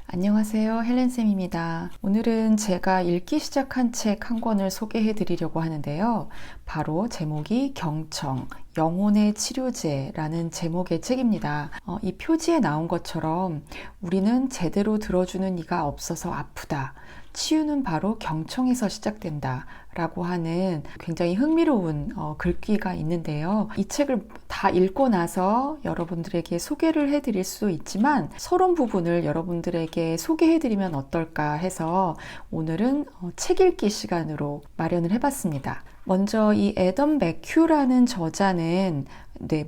안녕하세요. 헬렌쌤입니다. 오늘은 제가 읽기 시작한 책 한 권을 소개해 드리려고 하는데요. 바로 제목이 경청, 영혼의 치료제라는 제목의 책입니다. 이 표지에 나온 것처럼 우리는 제대로 들어주는 이가 없어서 아프다. 치유는 바로 경청에서 시작된다. 라고 하는 굉장히 흥미로운 글귀가 있는데요. 이 책을 다 읽고 나서 여러분들에게 소개를 해드릴 수 있지만 서론 부분을 여러분들에게 소개해드리면 어떨까 해서 오늘은 책 읽기 시간으로 마련을 해봤습니다. 먼저 이 애덤 맥큐라는 저자는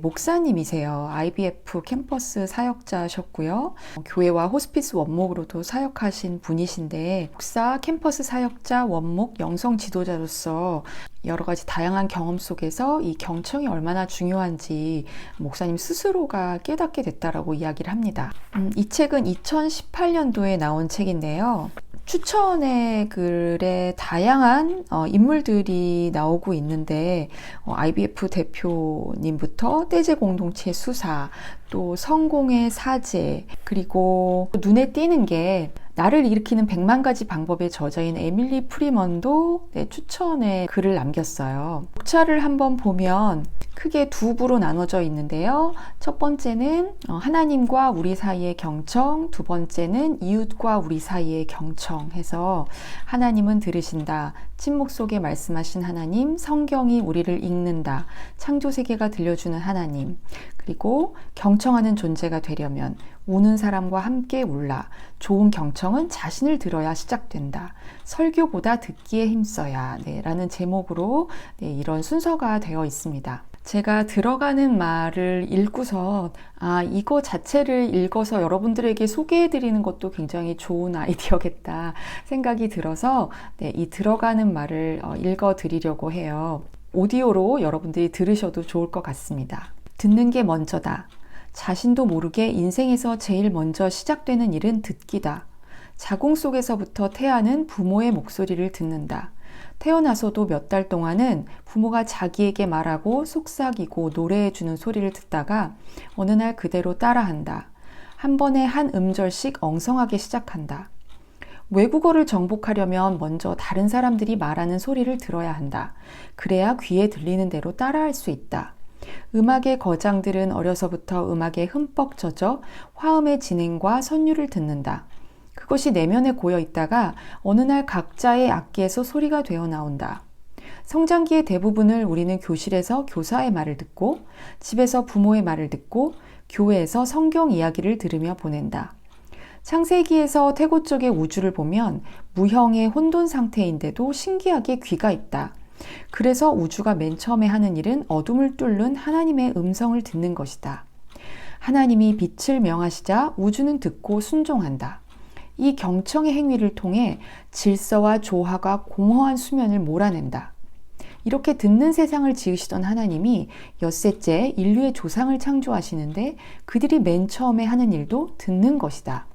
목사님이세요. IBF 캠퍼스 사역자셨고요. 교회와 호스피스 원목으로도 사역하신 분이신데 목사, 캠퍼스 사역자, 원목, 영성 지도자로서 여러 가지 다양한 경험 속에서 이 경청이 얼마나 중요한지 목사님 스스로가 깨닫게 됐다라고 이야기를 합니다. 이 책은 2018년도에 나온 책인데요. 추천의 글에 다양한 인물들이 나오고 있는데 IBF 대표님부터 떼제 공동체 수사, 또 성공의 사제, 그리고 눈에 띄는 게 나를 일으키는 100만 가지 방법의 저자인 에밀리 프리먼도 추천의 글을 남겼어요. 목차를 한번 보면 크게 두 부로 나눠져 있는데요. 첫 번째는 하나님과 우리 사이의 경청, 두 번째는 이웃과 우리 사이의 경청 해서 하나님은 들으신다, 침묵 속에 말씀하신 하나님, 성경이 우리를 읽는다, 창조세계가 들려주는 하나님, 그리고 경청하는 존재가 되려면 우는 사람과 함께 울라, 좋은 경청은 자신을 들어야 시작된다, 설교보다 듣기에 힘써야 라는 제목으로 이런 순서가 되어 있습니다. 제가 들어가는 말을 읽고서 이거 자체를 읽어서 여러분들에게 소개해드리는 것도 굉장히 좋은 아이디어겠다 생각이 들어서 이 들어가는 말을 읽어드리려고 해요. 오디오로 여러분들이 들으셔도 좋을 것 같습니다. 듣는 게 먼저다. 자신도 모르게 인생에서 제일 먼저 시작되는 일은 듣기다. 자궁 속에서부터 태아는 부모의 목소리를 듣는다. 태어나서도 몇 달 동안은 부모가 자기에게 말하고 속삭이고 노래해주는 소리를 듣다가 어느 날 그대로 따라한다. 한 번에 한 음절씩 엉성하게 시작한다. 외국어를 정복하려면 먼저 다른 사람들이 말하는 소리를 들어야 한다. 그래야 귀에 들리는 대로 따라할 수 있다. 음악의 거장들은 어려서부터 음악에 흠뻑 젖어 화음의 진행과 선율을 듣는다. 그것이 내면에 고여 있다가 어느 날 각자의 악기에서 소리가 되어 나온다. 성장기의 대부분을 우리는 교실에서 교사의 말을 듣고, 집에서 부모의 말을 듣고, 교회에서 성경 이야기를 들으며 보낸다. 창세기에서 태고 쪽의 우주를 보면 무형의 혼돈 상태인데도 신기하게 귀가 있다. 그래서 우주가 맨 처음에 하는 일은 어둠을 뚫는 하나님의 음성을 듣는 것이다. 하나님이 빛을 명하시자 우주는 듣고 순종한다. 이 경청의 행위를 통해 질서와 조화가 공허한 수면을 몰아낸다. 이렇게 듣는 세상을 지으시던 하나님이 엿새째 인류의 조상을 창조하시는데 그들이 맨 처음에 하는 일도 듣는 것이다.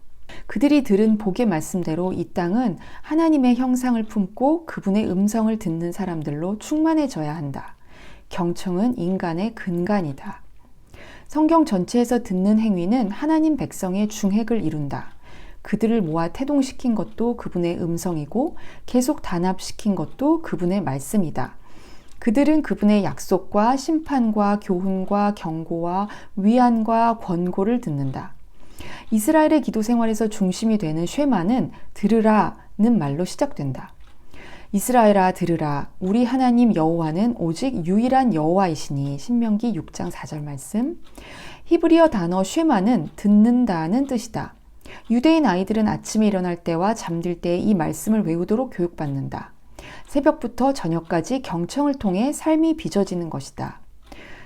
그들이 들은 복의 말씀대로 이 땅은 하나님의 형상을 품고 그분의 음성을 듣는 사람들로 충만해져야 한다. 경청은 인간의 근간이다. 성경 전체에서 듣는 행위는 하나님 백성의 중핵을 이룬다. 그들을 모아 태동시킨 것도 그분의 음성이고 계속 단합시킨 것도 그분의 말씀이다. 그들은 그분의 약속과 심판과 교훈과 경고와 위안과 권고를 듣는다. 이스라엘의 기도 생활에서 중심이 되는 쉐마는 들으라는 말로 시작된다. 이스라엘아 들으라, 우리 하나님 여호와는 오직 유일한 여호와이시니. 신명기 6장 4절 말씀. 히브리어 단어 쉐마는 듣는다는 뜻이다. 유대인 아이들은 아침에 일어날 때와 잠들 때 이 말씀을 외우도록 교육받는다. 새벽부터 저녁까지 경청을 통해 삶이 빚어지는 것이다.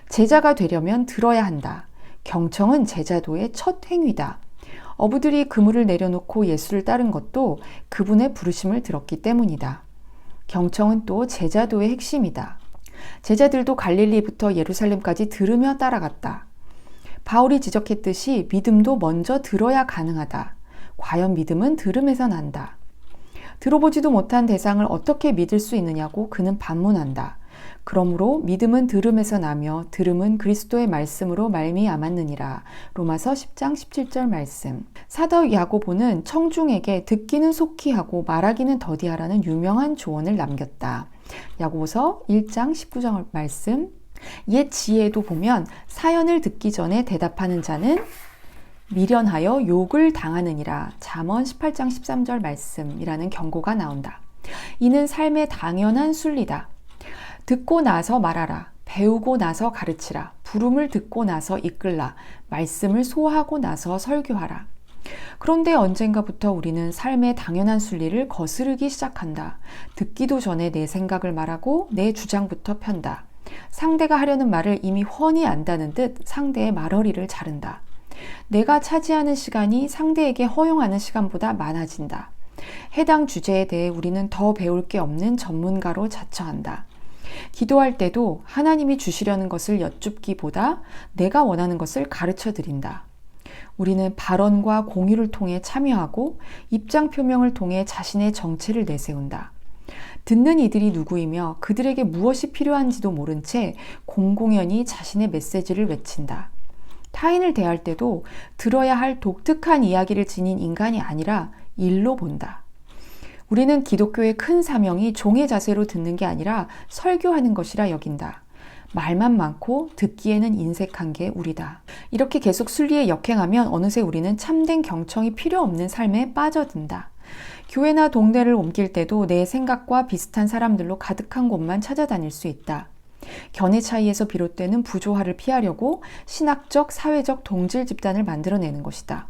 제자가 되려면 들어야 한다. 경청은 제자도의 첫 행위다. 어부들이 그물을 내려놓고 예수를 따른 것도 그분의 부르심을 들었기 때문이다. 경청은 또 제자도의 핵심이다. 제자들도 갈릴리부터 예루살렘까지 들으며 따라갔다. 바울이 지적했듯이 믿음도 먼저 들어야 가능하다. 과연 믿음은 들음에서 난다. 들어보지도 못한 대상을 어떻게 믿을 수 있느냐고 그는 반문한다. 그러므로 믿음은 들음에서 나며 들음은 그리스도의 말씀으로 말미암았느니라. 로마서 10장 17절 말씀. 사도 야고보는 청중에게 듣기는 속히 하고 말하기는 더디하라는 유명한 조언을 남겼다. 야고보서 1장 19절 말씀. 옛 지혜도 보면 사연을 듣기 전에 대답하는 자는 미련하여 욕을 당하느니라. 잠언 18장 13절 말씀이라는 경고가 나온다. 이는 삶의 당연한 순리다. 듣고 나서 말하라. 배우고 나서 가르치라. 부름을 듣고 나서 이끌라. 말씀을 소화하고 나서 설교하라. 그런데 언젠가부터 우리는 삶의 당연한 순리를 거스르기 시작한다. 듣기도 전에 내 생각을 말하고 내 주장부터 편다. 상대가 하려는 말을 이미 훤히 안다는 듯 상대의 말허리를 자른다. 내가 차지하는 시간이 상대에게 허용하는 시간보다 많아진다. 해당 주제에 대해 우리는 더 배울 게 없는 전문가로 자처한다. 기도할 때도 하나님이 주시려는 것을 여쭙기보다 내가 원하는 것을 가르쳐 드린다. 우리는 발언과 공유를 통해 참여하고 입장 표명을 통해 자신의 정체를 내세운다. 듣는 이들이 누구이며 그들에게 무엇이 필요한지도 모른 채 공공연히 자신의 메시지를 외친다. 타인을 대할 때도 들어야 할 독특한 이야기를 지닌 인간이 아니라 일로 본다. 우리는 기독교의 큰 사명이 종의 자세로 듣는 게 아니라 설교하는 것이라 여긴다. 말만 많고 듣기에는 인색한 게 우리다. 이렇게 계속 순리에 역행하면 어느새 우리는 참된 경청이 필요 없는 삶에 빠져든다. 교회나 동네를 옮길 때도 내 생각과 비슷한 사람들로 가득한 곳만 찾아다닐 수 있다. 견해 차이에서 비롯되는 부조화를 피하려고 신학적, 사회적 동질 집단을 만들어내는 것이다.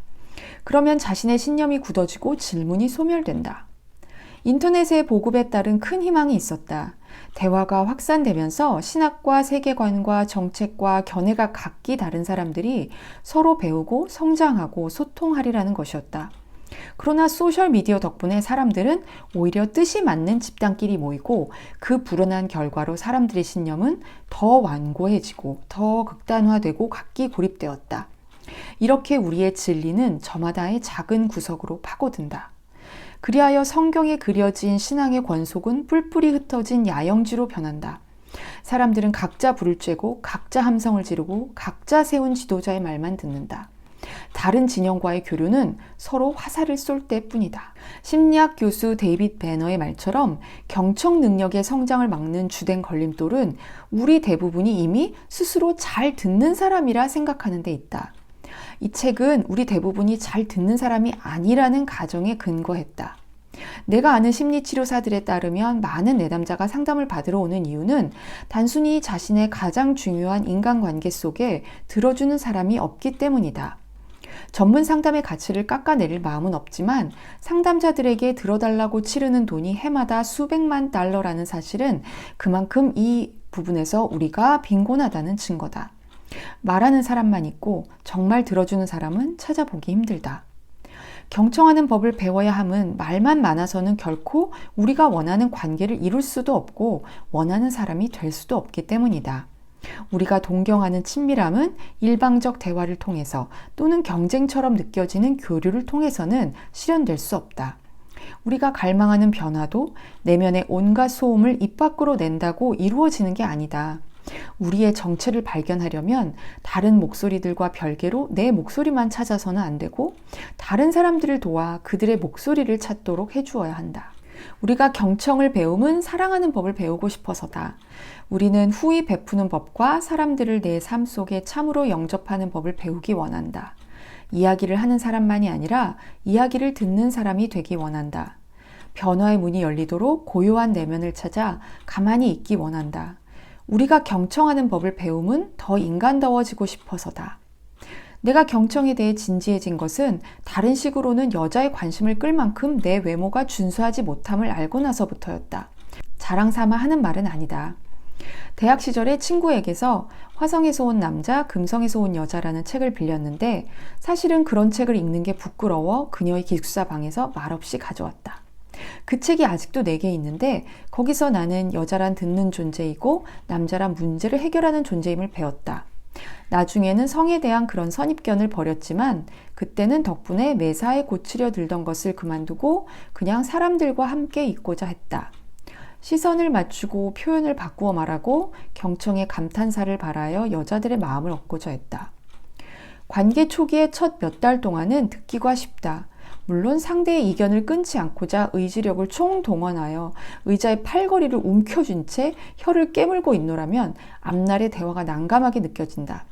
그러면 자신의 신념이 굳어지고 질문이 소멸된다. 인터넷의 보급에 따른 큰 희망이 있었다. 대화가 확산되면서 신학과 세계관과 정책과 견해가 각기 다른 사람들이 서로 배우고 성장하고 소통하리라는 것이었다. 그러나 소셜미디어 덕분에 사람들은 오히려 뜻이 맞는 집단끼리 모이고 그 불어난 결과로 사람들의 신념은 더 완고해지고 더 극단화되고 각기 고립되었다. 이렇게 우리의 진리는 저마다의 작은 구석으로 파고든다. 그리하여 성경에 그려진 신앙의 권속은 뿔뿔이 흩어진 야영지로 변한다. 사람들은 각자 불을 쬐고 각자 함성을 지르고 각자 세운 지도자의 말만 듣는다. 다른 진영과의 교류는 서로 화살을 쏠 때뿐이다. 심리학 교수 데이빗 배너의 말처럼 경청 능력의 성장을 막는 주된 걸림돌은 우리 대부분이 이미 스스로 잘 듣는 사람이라 생각하는 데 있다. 이 책은 우리 대부분이 잘 듣는 사람이 아니라는 가정에 근거했다. 내가 아는 심리치료사들에 따르면 많은 내담자가 상담을 받으러 오는 이유는 단순히 자신의 가장 중요한 인간관계 속에 들어주는 사람이 없기 때문이다. 전문 상담의 가치를 깎아내릴 마음은 없지만 상담자들에게 들어달라고 치르는 돈이 해마다 수백만 달러라는 사실은 그만큼 이 부분에서 우리가 빈곤하다는 증거다. 말하는 사람만 있고 정말 들어주는 사람은 찾아보기 힘들다. 경청하는 법을 배워야 함은 말만 많아서는 결코 우리가 원하는 관계를 이룰 수도 없고 원하는 사람이 될 수도 없기 때문이다. 우리가 동경하는 친밀함은 일방적 대화를 통해서 또는 경쟁처럼 느껴지는 교류를 통해서는 실현될 수 없다. 우리가 갈망하는 변화도 내면의 온갖 소음을 입 밖으로 낸다고 이루어지는 게 아니다. 우리의 정체를 발견하려면 다른 목소리들과 별개로 내 목소리만 찾아서는 안 되고 다른 사람들을 도와 그들의 목소리를 찾도록 해주어야 한다. 우리가 경청을 배움은 사랑하는 법을 배우고 싶어서다. 우리는 후히 베푸는 법과 사람들을 내 삶 속에 참으로 영접하는 법을 배우기 원한다. 이야기를 하는 사람만이 아니라 이야기를 듣는 사람이 되기 원한다. 변화의 문이 열리도록 고요한 내면을 찾아 가만히 있기 원한다. 우리가 경청하는 법을 배움은 더 인간다워지고 싶어서다. 내가 경청에 대해 진지해진 것은 다른 식으로는 여자의 관심을 끌 만큼 내 외모가 준수하지 못함을 알고 나서부터였다. 자랑 삼아 하는 말은 아니다. 대학 시절에 친구에게서 화성에서 온 남자, 금성에서 온 여자라는 책을 빌렸는데 사실은 그런 책을 읽는 게 부끄러워 그녀의 기숙사 방에서 말없이 가져왔다. 그 책이 아직도 내게 있는데 거기서 나는 여자란 듣는 존재이고 남자란 문제를 해결하는 존재임을 배웠다. 나중에는 성에 대한 그런 선입견을 버렸지만 그때는 덕분에 매사에 고치려 들던 것을 그만두고 그냥 사람들과 함께 있고자 했다. 시선을 맞추고 표현을 바꾸어 말하고 경청의 감탄사를 발하여 여자들의 마음을 얻고자 했다. 관계 초기의 첫 몇 달 동안은 듣기가 쉽다. 물론 상대의 이견을 끊지 않고자 의지력을 총동원하여 의자의 팔걸이를 움켜쥔 채 혀를 깨물고 있노라면 앞날의 대화가 난감하게 느껴진다.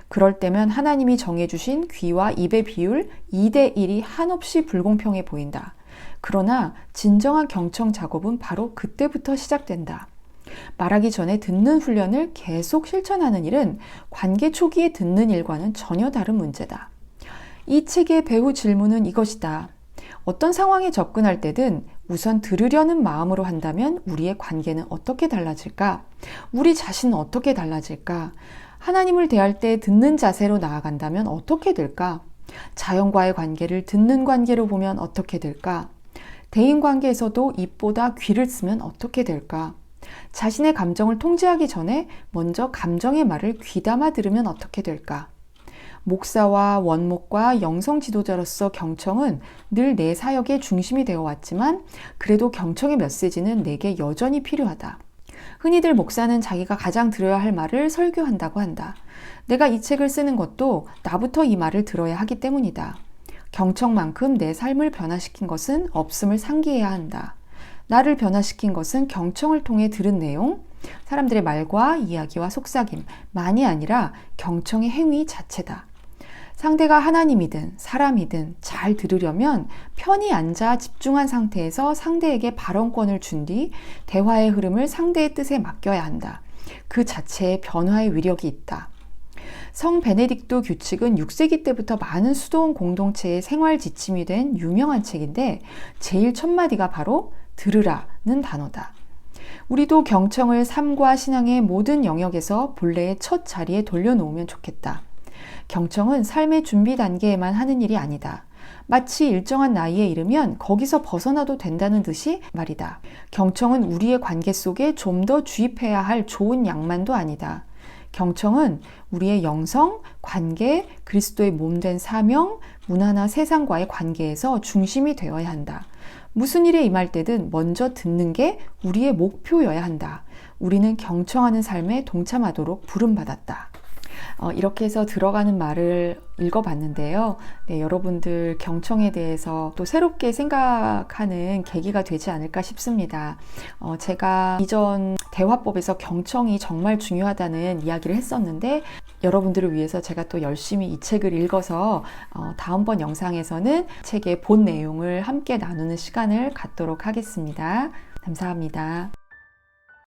그럴 때면 하나님이 정해주신 귀와 입의 비율 2대1이 한없이 불공평해 보인다. 그러나 진정한 경청 작업은 바로 그때부터 시작된다. 말하기 전에 듣는 훈련을 계속 실천하는 일은 관계 초기에 듣는 일과는 전혀 다른 문제다. 이 책의 배후 질문은 이것이다. 어떤 상황에 접근할 때든 우선 들으려는 마음으로 한다면 우리의 관계는 어떻게 달라질까? 우리 자신은 어떻게 달라질까? 하나님을 대할 때 듣는 자세로 나아간다면 어떻게 될까? 자연과의 관계를 듣는 관계로 보면 어떻게 될까? 대인 관계에서도 입보다 귀를 쓰면 어떻게 될까? 자신의 감정을 통제하기 전에 먼저 감정의 말을 귀담아 들으면 어떻게 될까? 목사와 원목과 영성 지도자로서 경청은 늘 내 사역의 중심이 되어 왔지만 그래도 경청의 메시지는 내게 여전히 필요하다. 흔히들 목사는 자기가 가장 들어야 할 말을 설교한다고 한다. 내가 이 책을 쓰는 것도 나부터 이 말을 들어야 하기 때문이다. 경청만큼 내 삶을 변화시킨 것은 없음을 상기해야 한다. 나를 변화시킨 것은 경청을 통해 들은 내용, 사람들의 말과 이야기와 속삭임만이 아니라 경청의 행위 자체다. 상대가 하나님이든 사람이든 잘 들으려면 편히 앉아 집중한 상태에서 상대에게 발언권을 준 뒤 대화의 흐름을 상대의 뜻에 맡겨야 한다. 그 자체에 변화의 위력이 있다. 성 베네딕토 규칙은 6세기 때부터 많은 수도원 공동체의 생활 지침이 된 유명한 책인데 제일 첫 마디가 바로 들으라는 단어다. 우리도 경청을 삶과 신앙의 모든 영역에서 본래의 첫 자리에 돌려놓으면 좋겠다. 경청은 삶의 준비 단계에만 하는 일이 아니다. 마치 일정한 나이에 이르면 거기서 벗어나도 된다는 듯이 말이다. 경청은 우리의 관계 속에 좀 더 주입해야 할 좋은 양만도 아니다. 경청은 우리의 영성, 관계, 그리스도의 몸된 사명, 문화나 세상과의 관계에서 중심이 되어야 한다. 무슨 일에 임할 때든 먼저 듣는 게 우리의 목표여야 한다. 우리는 경청하는 삶에 동참하도록 부름받았다. 이렇게 해서 들어가는 말을 읽어봤는데요. 네, 여러분들 경청에 대해서 또 새롭게 생각하는 계기가 되지 않을까 싶습니다. 제가 이전 대화법에서 경청이 정말 중요하다는 이야기를 했었는데 여러분들을 위해서 제가 또 열심히 이 책을 읽어서 다음번 영상에서는 책의 본 내용을 함께 나누는 시간을 갖도록 하겠습니다. 감사합니다.